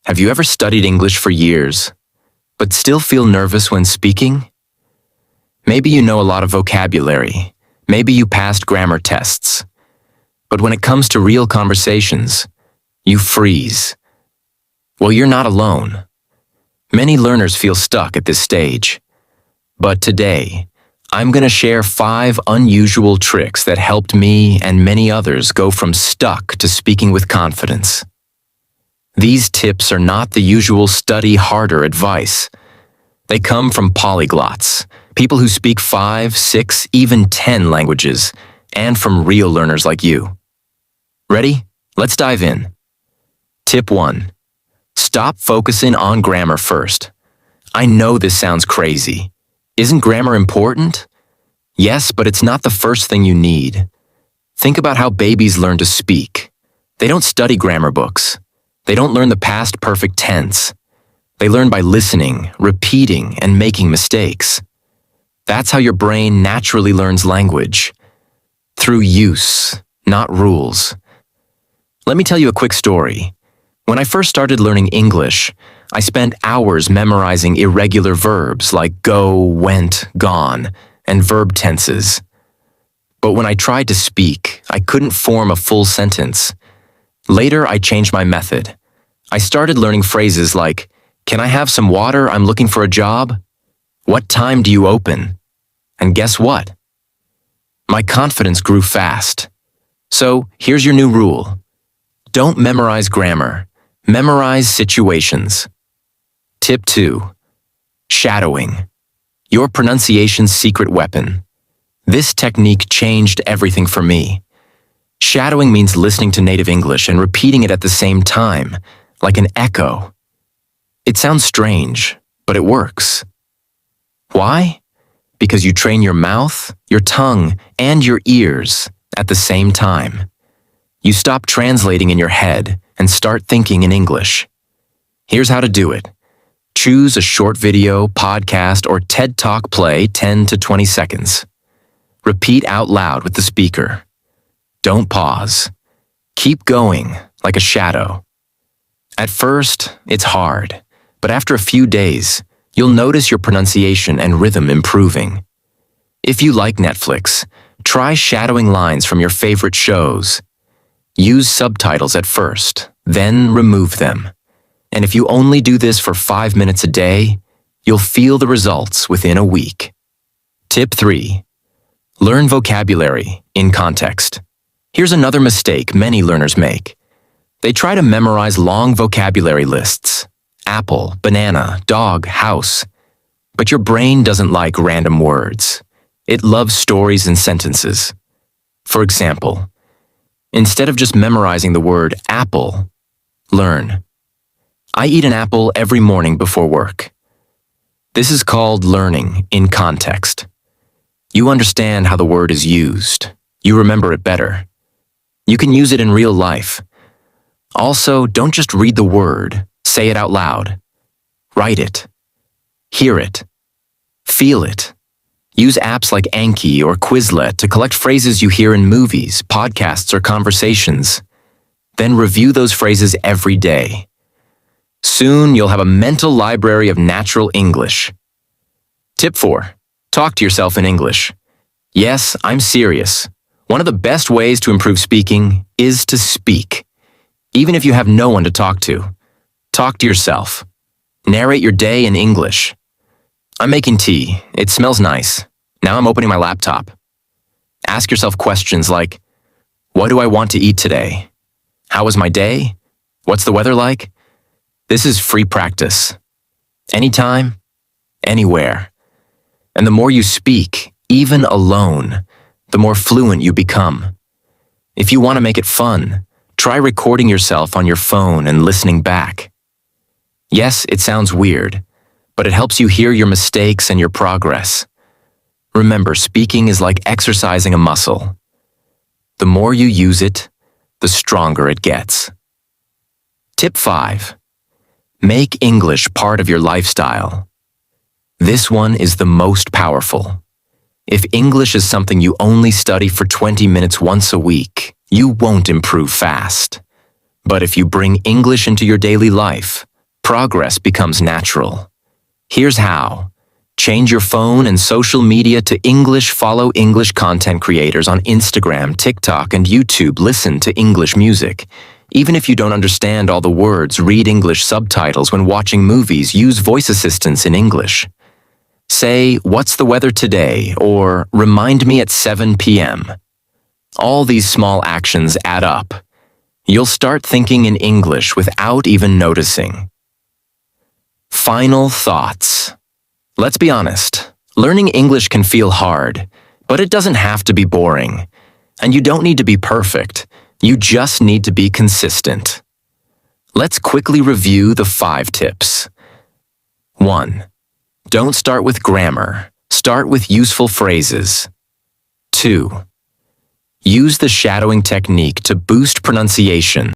Have you ever studied English for years, but still feel nervous when speaking? Maybe you know a lot of vocabulary. Maybe you passed grammar tests. But when it comes to real conversations, you freeze. Well, you're not alone. Many learners feel stuck at this stage. But today, I'm going to share 5 unusual tricks that helped me and many others go from stuck to speaking with confidence. These tips are not the usual study harder advice. They come from polyglots, people who speak 5, 6, even 10 languages, and from real learners like you. Ready? Let's dive in. Tip 1. Stop focusing on grammar first. I know this sounds crazy. Isn't grammar important? Yes, but it's not the first thing you need. Think about how babies learn to speak. They don't study grammar books. They don't learn the past perfect tense. They learn by listening, repeating, and making mistakes. That's how your brain naturally learns language. Through use, not rules. Let me tell you a quick story. When I first started learning English, I spent hours memorizing irregular verbs like go, went, gone, and verb tenses. But when I tried to speak, I couldn't form a full sentence. Later, I changed my method. I started learning phrases like, "Can I have some water? I'm looking for a job." "What time do you open?" And guess what? My confidence grew fast. So, here's your new rule. Don't memorize grammar. Memorize situations. Tip 2. Shadowing. Your pronunciation's secret weapon. This technique changed everything for me. Shadowing means listening to native English and repeating it at the same time, like an echo. It sounds strange, but it works. Why? Because you train your mouth, your tongue, and your ears at the same time. You stop translating in your head and start thinking in English. Here's how to do it. Choose a short video, podcast, or TED Talk play 10 to 20 seconds. Repeat out loud with the speaker. Don't pause. Keep going, like a shadow. At first, it's hard, but after a few days, you'll notice your pronunciation and rhythm improving. If you like Netflix, try shadowing lines from your favorite shows. Use subtitles at first, then remove them. And if you only do this for 5 minutes a day, you'll feel the results within a week. Tip 3. Learn vocabulary in context. Here's another mistake many learners make. They try to memorize long vocabulary lists. Apple, banana, dog, house. But your brain doesn't like random words. It loves stories and sentences. For example, instead of just memorizing the word apple, learn. I eat an apple every morning before work. This is called learning in context. You understand how the word is used. You remember it better. You can use it in real life. Also, don't just read the word, say it out loud. Write it. Hear it. Feel it. Use apps like Anki or Quizlet to collect phrases you hear in movies, podcasts, or conversations. Then review those phrases every day. Soon, you'll have a mental library of natural English. Tip 4. Talk to yourself in English. Yes, I'm serious. One of the best ways to improve speaking is to speak. Even if you have no one to talk to, talk to yourself. Narrate your day in English. I'm making tea. It smells nice. Now I'm opening my laptop. Ask yourself questions like, what do I want to eat today? How was my day? What's the weather like? This is free practice. Anytime, anywhere. And the more you speak, even alone, the more fluent you become. If you want to make it fun, try recording yourself on your phone and listening back. Yes, it sounds weird, but it helps you hear your mistakes and your progress. Remember, speaking is like exercising a muscle. The more you use it, the stronger it gets. Tip 5. Make English part of your lifestyle. This one is the most powerful. If English is something you only study for 20 minutes once a week, you won't improve fast. But if you bring English into your daily life, progress becomes natural. Here's how. Change your phone and social media to English. Follow English content creators on Instagram, TikTok, and YouTube. Listen to English music. Even if you don't understand all the words, read English subtitles when watching movies. Use voice assistants in English. Say, "What's the weather today?" or "Remind me at 7 p.m." All these small actions add up. You'll start thinking in English without even noticing. Final thoughts. Let's be honest. Learning English can feel hard, but it doesn't have to be boring. And you don't need to be perfect. You just need to be consistent. Let's quickly review the 5 tips. 1. Don't start with grammar. Start with useful phrases. 2. Use the shadowing technique to boost pronunciation.